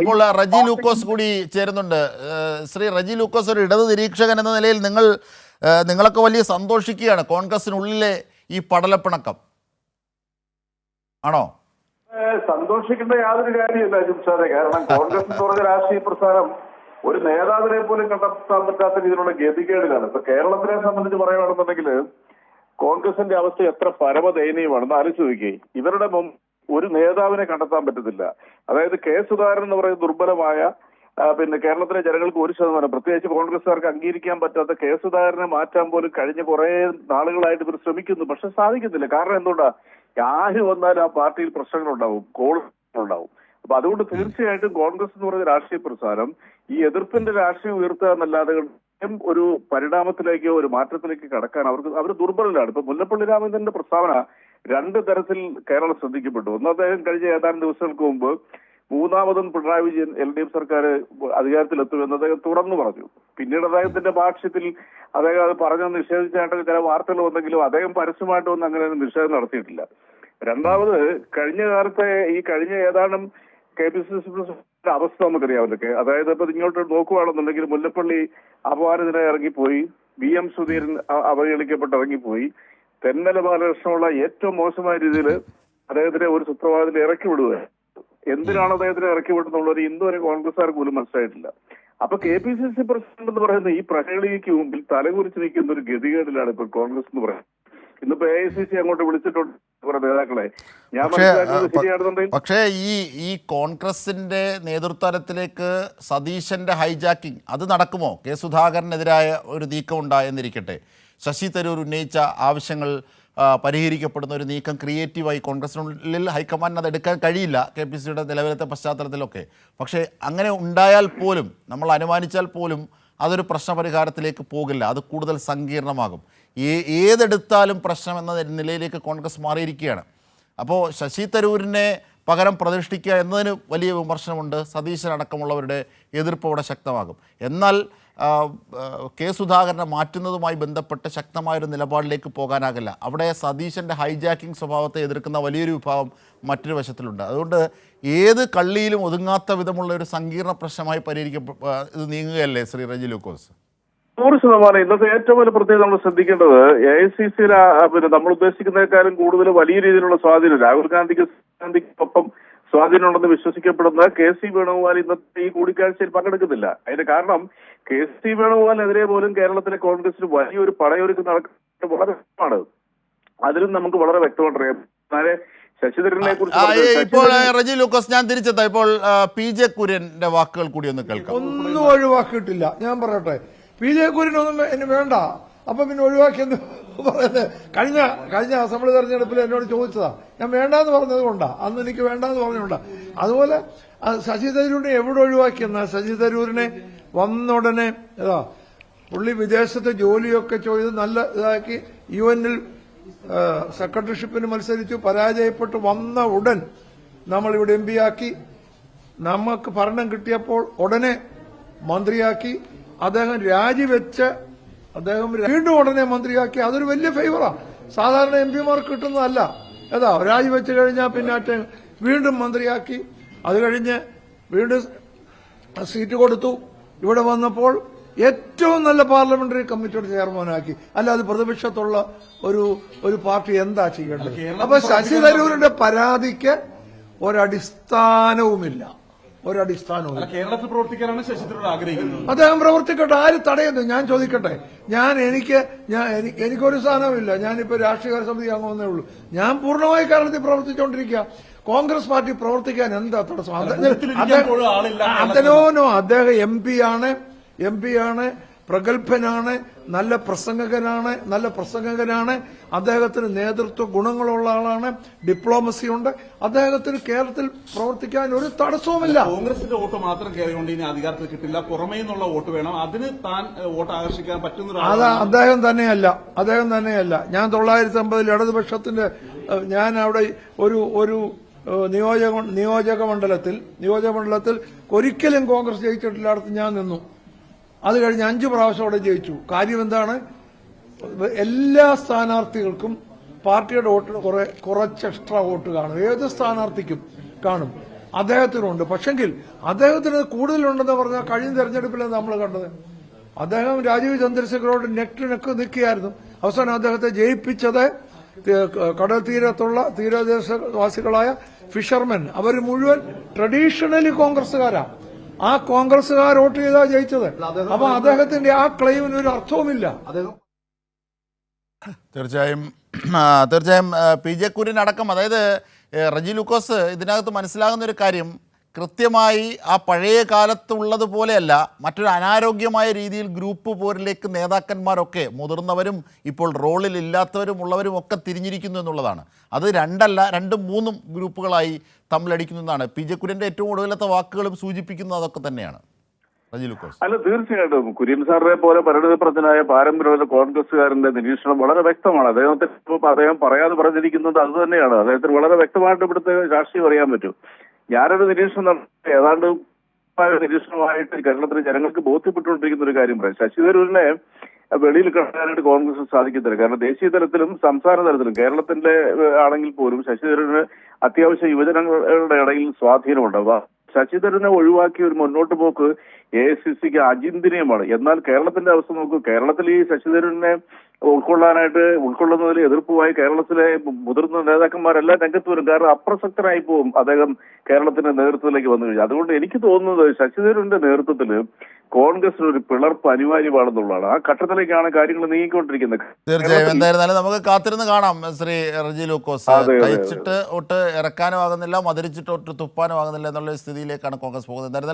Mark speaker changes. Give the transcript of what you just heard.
Speaker 1: ഇപ്പോൾ റജി ലൂക്കോസ് കൂടി ചേരുന്നുണ്ട്. ശ്രീ റജി ലൂക്കോസ്, ഒരു ഇടത് നിരീക്ഷകൻ എന്ന നിലയിൽ നിങ്ങളൊക്കെ വലിയ സന്തോഷിക്കുകയാണ് കോൺഗ്രസിനുള്ളിലെ ഈ പടലപ്പിണക്കം ആണോ?
Speaker 2: സന്തോഷിക്കേണ്ട യാതൊരു കാര്യമില്ല ജിംസാദെ. കാരണം കോൺഗ്രസ് എന്ന് പറഞ്ഞ രാഷ്ട്രീയ പ്രസ്ഥാനം ഒരു നേതാവിനെ പോലും കണ്ടെത്താൻ പറ്റാത്ത രീതിയിലുള്ള ഗതികേടിലാണ്. ഇപ്പൊ കേരളത്തിനെ സംബന്ധിച്ച് പറയുകയാണെന്നുണ്ടെങ്കിൽ കോൺഗ്രസിന്റെ അവസ്ഥ എത്ര പരമദയനീയമാണെന്ന് ആലോചിക്കുകയെ. ഇവരുടെ ഒരു നേതാവിനെ കണ്ടെത്താൻ പറ്റത്തില്ല. അതായത് കെ സുധാകരൻ എന്ന് പറയുന്ന ദുർബലമായ കേരളത്തിലെ ജനങ്ങൾക്ക് 1%, പ്രത്യേകിച്ച് കോൺഗ്രസ്സുകാർക്ക് അംഗീകരിക്കാൻ പറ്റാത്ത കെ സുധാകരനെ മാറ്റാൻ പോലും കഴിഞ്ഞ കുറെ നാളുകളായിട്ട് ഇവർ ശ്രമിക്കുന്നു. പക്ഷെ സാധിക്കുന്നില്ല. കാരണം എന്തുകൊണ്ടാ? ആര് വന്നാലും ആ പാർട്ടിയിൽ പ്രശ്നങ്ങളുണ്ടാവും, കോളുണ്ടാവും. അപ്പൊ അതുകൊണ്ട് തീർച്ചയായിട്ടും കോൺഗ്രസ് എന്ന് പറയുന്ന രാഷ്ട്രീയ പ്രസ്ഥാനം ഈ എതിർപ്പിന്റെ രാഷ്ട്രീയം ഉയർത്തുക എന്നല്ലാതെ ഒരു പരിണാമത്തിലേക്കോ ഒരു മാറ്റത്തിലേക്ക് കടക്കാൻ അവർ ദുർബലരാണ്. ഇപ്പൊ മുല്ലപ്പള്ളി രാമചന്ദ്രന്റെ പ്രസ്താവന 2 തരത്തിൽ കേരളം ശ്രദ്ധിക്കപ്പെട്ടു. ഒന്ന്, അദ്ദേഹം കഴിഞ്ഞ ഏതാനും ദിവസങ്ങൾക്ക് മുമ്പ് മൂന്നാമതും പിണറായി വിജയൻ LDF സർക്കാർ അധികാരത്തിലെത്തുമെന്ന് അദ്ദേഹം തുറന്നു പറഞ്ഞു. പിന്നീട് അദ്ദേഹത്തിന്റെ ഭാഷ്യത്തിൽ അദ്ദേഹം അത് പറഞ്ഞ് നിഷേധിച്ചായിട്ട് ചില വാർത്തകൾ വന്നെങ്കിലും അദ്ദേഹം പരസ്യമായിട്ടൊന്നും അങ്ങനെ നിഷേധം നടത്തിയിട്ടില്ല. രണ്ടാമത്, കഴിഞ്ഞ ഏതാനും KPCC പ്രസിഡന്റിന്റെ അവസ്ഥ നമുക്കറിയാമല്ലോ. അതായത് ഇപ്പൊ ഇങ്ങോട്ട് നോക്കുകയാണെന്നുണ്ടെങ്കിൽ മുല്ലപ്പള്ളി അപമാനത്തിനെ ഇറങ്ങിപ്പോയി, VM സുധീരൻ അവഹേളിക്കപ്പെട്ട് ഇറങ്ങിപ്പോയി, തെന്നല ബാലകൃഷ്ണനുള്ള ഏറ്റവും മോശമായ രീതിയിൽ അദ്ദേഹത്തിനെ ഒരു സുപ്രഭാതത്തിൽ ഇറക്കി വിടുക. എന്തിനാണ് അദ്ദേഹത്തിനെ ഇറക്കി വിടുന്നുള്ളത് ഇന്നുവരെ കോൺഗ്രസ്സുകാർക്ക് പോലും മനസ്സിലായിട്ടില്ല. അപ്പൊ KPCC പ്രസിഡന്റ് എന്ന് പറയുന്ന ഈ പ്രഹേളിക്ക് മുമ്പിൽ തലകുറിച്ച് നിൽക്കുന്ന ഒരു ഗതികേടിലാണ് ഇപ്പോൾ കോൺഗ്രസ് എന്ന് പറയുന്നത്. ഇന്നിപ്പോ AICC അങ്ങോട്ട് വിളിച്ചിട്ടുണ്ട് കുറെ നേതാക്കളെ. ഞാൻ മനസ്സിലാക്കുന്നത് ശരിയാണെന്നുണ്ടെങ്കിൽ
Speaker 1: പക്ഷേ ഈ കോൺഗ്രസിന്റെ നേതൃത്വത്തിലേക്ക് സതീശന്റെ ഹൈജാക്കിംഗ് അത് നടക്കുമോ? കെ സുധാകരനെതിരായ ഒരു നീക്കം ഉണ്ടായെന്നിരിക്കട്ടെ, ശശി തരൂർ ഉന്നയിച്ച ആവശ്യങ്ങൾ പരിഹരിക്കപ്പെടുന്ന ഒരു നീക്കം ക്രിയേറ്റീവായി കോൺഗ്രസിനുള്ളിൽ ഹൈക്കമാൻഡിന് അത് എടുക്കാൻ കഴിയില്ല KPCCയുടെ നിലവിലത്തെ പശ്ചാത്തലത്തിലൊക്കെ. പക്ഷേ അങ്ങനെ ഉണ്ടായാൽ പോലും, നമ്മൾ അനുമാനിച്ചാൽ പോലും അതൊരു പ്രശ്നപരിഹാരത്തിലേക്ക് പോകില്ല, അത് കൂടുതൽ സങ്കീർണമാകും. ഏതെടുത്താലും പ്രശ്നം എന്ന നിലയിലേക്ക് കോൺഗ്രസ് മാറിയിരിക്കുകയാണ്. അപ്പോൾ ശശി തരൂരിനെ പകരം പ്രതിഷ്ഠിക്കുക എന്നതിന് വലിയ വിമർശനമുണ്ട്. സതീശനടക്കമുള്ളവരുടെ എതിർപ്പ് അവിടെ ശക്തമാകും. എന്നാൽ കെ സുധാകരനെ മാറ്റുന്നതുമായി ബന്ധപ്പെട്ട് ശക്തമായൊരു നിലപാടിലേക്ക് പോകാനാകില്ല. അവിടെ സതീശൻ്റെ ഹൈജാക്കിംഗ് സ്വഭാവത്തെ എതിർക്കുന്ന വലിയൊരു വിഭാഗം മറ്റൊരു വശത്തിലുണ്ട്. അതുകൊണ്ട് ഏത് കള്ളിയിലും ഒതുങ്ങാത്ത വിധമുള്ള ഒരു സങ്കീർണ പ്രശ്നമായി ഇത് നീങ്ങുകയല്ലേ ശ്രീ റജി ലൂക്കോസ്?
Speaker 2: 100%. ഇന്നത്തെ ഏറ്റവും വലിയ പ്രത്യേകത നമ്മൾ ശ്രദ്ധിക്കേണ്ടത് AICCയിൽ നമ്മൾ ഉദ്ദേശിക്കുന്നതിനേക്കാളും കൂടുതൽ വലിയ രീതിയിലുള്ള സ്വാധീനം രാഹുൽ ഗാന്ധിക്കൊപ്പം സ്വാധീനമുണ്ടെന്ന് വിശ്വസിക്കപ്പെടുന്ന KC വേണുഗോപാൽ ഇന്നത്തെ ഈ കൂടിക്കാഴ്ചയിൽ പങ്കെടുക്കുന്നില്ല. അതിന്റെ കാരണം KC വേണുഗോപാലിനെതിരെ പോലും കേരളത്തിലെ കോൺഗ്രസിന് വലിയൊരു പടയൊരുക്ക് നടക്കുന്നത് വളരെ വ്യക്തമാണ്. അതിലും നമുക്ക് വളരെ വ്യക്തമായിട്ടറിയാം. ശശിധരനെ കുറിച്ച്
Speaker 1: ഇപ്പോൾ റജി ലൂക്കോസ്, ഞാൻ തിരിച്ചെത്താം. ഇപ്പോൾ PJ കുര്യന്റെ വാക്കുകൾ കൂടി ഒന്ന് കേൾക്കാം.
Speaker 3: ഒന്നും ഒഴിവാക്കിയിട്ടില്ല. ഞാൻ പറയട്ടെ, PJ കുര്യനൊന്നും എന്നെ വേണ്ട, അപ്പൊ പിന്നെ ഒഴിവാക്കിയെന്ന് പറയുന്നത് കഴിഞ്ഞ അസംബ്ലി തെരഞ്ഞെടുപ്പിൽ എന്നോട് ചോദിച്ചതാ. ഞാൻ വേണ്ടാന്ന് പറഞ്ഞത് കൊണ്ടാ, അന്ന് എനിക്ക് വേണ്ടാന്ന് പറഞ്ഞുകൊണ്ടാ. അതുപോലെ ശശി തരൂരിനെ എവിടെ ഒഴിവാക്കിയെന്ന, ശശി തരൂരിനെ വന്നുടനെ പുള്ളി വിദേശത്തെ ജോലിയൊക്കെ ചെയ്ത് നല്ല ഇതാക്കി UN സെക്രട്ടറിഷിപ്പിന് മത്സരിച്ചു, പരാജയപ്പെട്ട് വന്ന ഉടൻ നമ്മളിവിടെ MP ആക്കി. നമുക്ക് ഭരണം കിട്ടിയപ്പോൾ ഉടനെ മന്ത്രിയാക്കി. അദ്ദേഹം രാജിവെച്ച് വീണ്ടും ഉടനെ മന്ത്രിയാക്കി. അതൊരു വലിയ ഫേവറാ. സാധാരണ MP മാർക്ക് കിട്ടുന്നതല്ല. രാജിവെച്ച് കഴിഞ്ഞാൽ പിന്നെ വീണ്ടും മന്ത്രിയാക്കി. അത് കഴിഞ്ഞ് വീണ്ടും സീറ്റ് കൊടുത്തു. ഇവിടെ വന്നപ്പോൾ ഏറ്റവും നല്ല പാർലമെന്ററി കമ്മിറ്റിയുടെ ചെയർമാനാക്കി. അല്ലാതെ പ്രതിപക്ഷത്തുള്ള ഒരു പാർട്ടി എന്താ ചെയ്യേണ്ടത്? അപ്പൊ ശശി തരൂരിന്റെ പരാതിക്ക് ഒരടിസ്ഥാനവുമില്ല.
Speaker 4: കേരളത്തിൽ പ്രവർത്തിക്കാനാണ് ശശി തരൂർ ആഗ്രഹിക്കുന്നത്.
Speaker 3: അദ്ദേഹം പ്രവർത്തിക്കട്ടെ, ആര് തടയുന്നു? ഞാൻ ചോദിക്കട്ടെ, എനിക്കൊരു സ്ഥാനവുമില്ല. ഞാനിപ്പോ രാഷ്ട്രീയ സമിതി അംഗമെന്നേ ഉള്ളൂ. ഞാൻ പൂർണ്ണമായി കേരളത്തിൽ പ്രവർത്തിച്ചുകൊണ്ടിരിക്കുക. കോൺഗ്രസ് പാർട്ടി പ്രവർത്തിക്കാൻ എന്താ തടസ്സം? അദ്ദേഹം MP ആണ്, പ്രഗത്ഭനാണ്, നല്ല പ്രസംഗകനാണ്. അദ്ദേഹത്തിന് നേതൃത്വ ഗുണങ്ങളുള്ള ആളാണ്, ഡിപ്ലോമസി ഉണ്ട്. അദ്ദേഹത്തിന് കേരളത്തിൽ പ്രവർത്തിക്കാൻ ഒരു തടസ്സവുമില്ല.
Speaker 4: കോൺഗ്രസിന്റെ വോട്ട് മാത്രം കയറിക്കൊണ്ട് ഇനി അധികാരത്തിൽ കിട്ടില്ല, പുറമേ നിന്നുള്ള വോട്ട് വേണം. അതിന് താൻ വോട്ട് ആകർഷിക്കാൻ പറ്റുന്ന
Speaker 3: അദ്ദേഹം തന്നെയല്ല. ഞാൻ 950 ഇടതുപക്ഷത്തിന്റെ ഞാൻ അവിടെ ഒരു നിയോജക മണ്ഡലത്തിൽ ഒരിക്കലും കോൺഗ്രസ് ജയിച്ചിട്ടില്ലാടത്ത് ഞാൻ നിന്നു. അത് കഴിഞ്ഞ് 5 പ്രാവശ്യം അവിടെ ജയിച്ചു. കാര്യം എന്താണ്? എല്ലാ സ്ഥാനാർത്ഥികൾക്കും പാർട്ടിയുടെ വോട്ടിന് കുറച്ച് എക്സ്ട്രാ വോട്ട് കാണും. ഏത് സ്ഥാനാർത്ഥിക്കും കാണും. അദ്ദേഹത്തിനുണ്ട്. പക്ഷെങ്കിൽ അദ്ദേഹത്തിന് കൂടുതലുണ്ടെന്ന് പറഞ്ഞാൽ കഴിഞ്ഞ തെരഞ്ഞെടുപ്പിലാണ് നമ്മൾ കണ്ടത്. അദ്ദേഹം രാജീവ് ചന്ദ്രശേഖരോട് നെക്ക് നിൽക്കുകയായിരുന്നു. അവസാനം അദ്ദേഹത്തെ ജയിപ്പിച്ചത് കടൽ തീരത്തുള്ള തീരദേശവാസികളായ ഫിഷർമെൻ. അവർ മുഴുവൻ ട്രഡീഷണലി കോൺഗ്രസ്സുകാരാ. ആ കോൺഗ്രസ്സുകാർ വോട്ട് ചെയ്താ ജയിച്ചത്. അപ്പൊ അദ്ദേഹത്തിന്റെ ആ ക്ലെയിമിന് ഒരു അർത്ഥവുമില്ല.
Speaker 1: തീർച്ചയായും പി ജെ കുര്യൻ അടക്കം, അതായത് റജി ലൂക്കോസ്, ഇതിനകത്ത് മനസ്സിലാകുന്ന ഒരു കാര്യം, കൃത്യമായി ആ പഴയ കാലത്തുള്ളതുപോലെയല്ല, മറ്റൊരു അനാരോഗ്യമായ രീതിയിൽ ഗ്രൂപ്പ് പോരിലേക്ക് നേതാക്കന്മാരൊക്കെ, മുതിർന്നവരും ഇപ്പോൾ റോളിൽ ഇല്ലാത്തവരും ഉള്ളവരും ഒക്കെ തിരിഞ്ഞിരിക്കുന്നു എന്നുള്ളതാണ്. അത് രണ്ടല്ല, രണ്ടും മൂന്നും ഗ്രൂപ്പുകളായി തമ്മിലടിക്കുന്നു എന്നാണ് പി ജെ കുര്യൻ്റെ ഏറ്റവും ഒടുവിലത്തെ വാക്കുകളും സൂചിപ്പിക്കുന്നത്. അതൊക്കെ തന്നെയാണ് റജി ലൂക്കോസ്.
Speaker 2: അല്ല, തീർച്ചയായിട്ടും കുര്യൻ സാറിനെ പോലെ പരിണിതപ്രജ്ഞനായ പാരമ്പര്യമുള്ള കോൺഗ്രസ്സുകാരന്റെ നിരീക്ഷണം വളരെ വ്യക്തമാണ്. അദ്ദേഹം പറയാതെ പറഞ്ഞിരിക്കുന്നത് അത് തന്നെയാണ്. അദ്ദേഹത്തിന് വളരെ വ്യക്തമായിട്ട് ഇവിടുത്തെ രാഷ്ട്രീയം അറിയാൻ പറ്റും. ഞാനൊരു നിരീക്ഷണം നടത്തി ഏതാണ്ട് നിരീക്ഷണമായിട്ട് കേരളത്തിലെ ജനങ്ങൾക്ക് ബോധ്യപ്പെട്ടുകൊണ്ടിരിക്കുന്ന ഒരു കാര്യം പറയാം. ശശി തരൂരിനെ വെളിയിൽ കാണാനായിട്ട് കോൺഗ്രസ് സാധിക്കത്തില്ല. കാരണം ദേശീയ തലത്തിലും സംസ്ഥാന തലത്തിലും കേരളത്തിന്റെ ആണെങ്കിൽ പോലും ശശി തരൂരിന് അത്യാവശ്യം യുവജനങ്ങളുടെ ഇടയിൽ സ്വാധീനമുണ്ട്. ശശി തരൂരിനെ ഒഴിവാക്കിയ ഒരു മുന്നോട്ട് പോക്ക് AICCക്ക് അചിന്തനീയമാണ്. എന്നാൽ കേരളത്തിന്റെ അവസ്ഥ നോക്കൂ. കേരളത്തിൽ ഈ ശശി തരൂരിനെ ഉൾക്കൊള്ളുന്നതിൽ എതിർപ്പുമായി കേരളത്തിലെ മുതിർന്ന നേതാക്കന്മാരെല്ലാം രംഗത്ത് വരും. കാരണം അപ്രസക്തനായി പോവും അദ്ദേഹം കേരളത്തിന്റെ നേതൃത്വത്തിലേക്ക് വന്നു കഴിഞ്ഞാൽ. അതുകൊണ്ട് എനിക്ക് തോന്നുന്നത് ശശി തരൂരിന്റെ നേതൃത്വത്തിൽ കോൺഗ്രസിന് ഒരു പിളർപ്പ് അനിവാര്യമാണെന്നുള്ളതാണ്. ആ ഘട്ടത്തിലേക്കാണ് കാര്യങ്ങൾ നീങ്ങിക്കൊണ്ടിരിക്കുന്നത്.
Speaker 1: തീർച്ചയായും എന്തായിരുന്നാലും നമുക്ക് കാത്തിരുന്ന് കാണാം. ശ്രീ റജി ലൂക്കോസ്, കഴിച്ചിട്ട് ഒട്ട് ഇറക്കാനും ആകുന്നില്ല, മധുരിച്ചിട്ട് ഒട്ട് തുപ്പാനും ആകുന്നില്ല എന്നുള്ള സ്ഥിതിയിലേക്കാണ് കോൺഗ്രസ് പോകുന്നത്.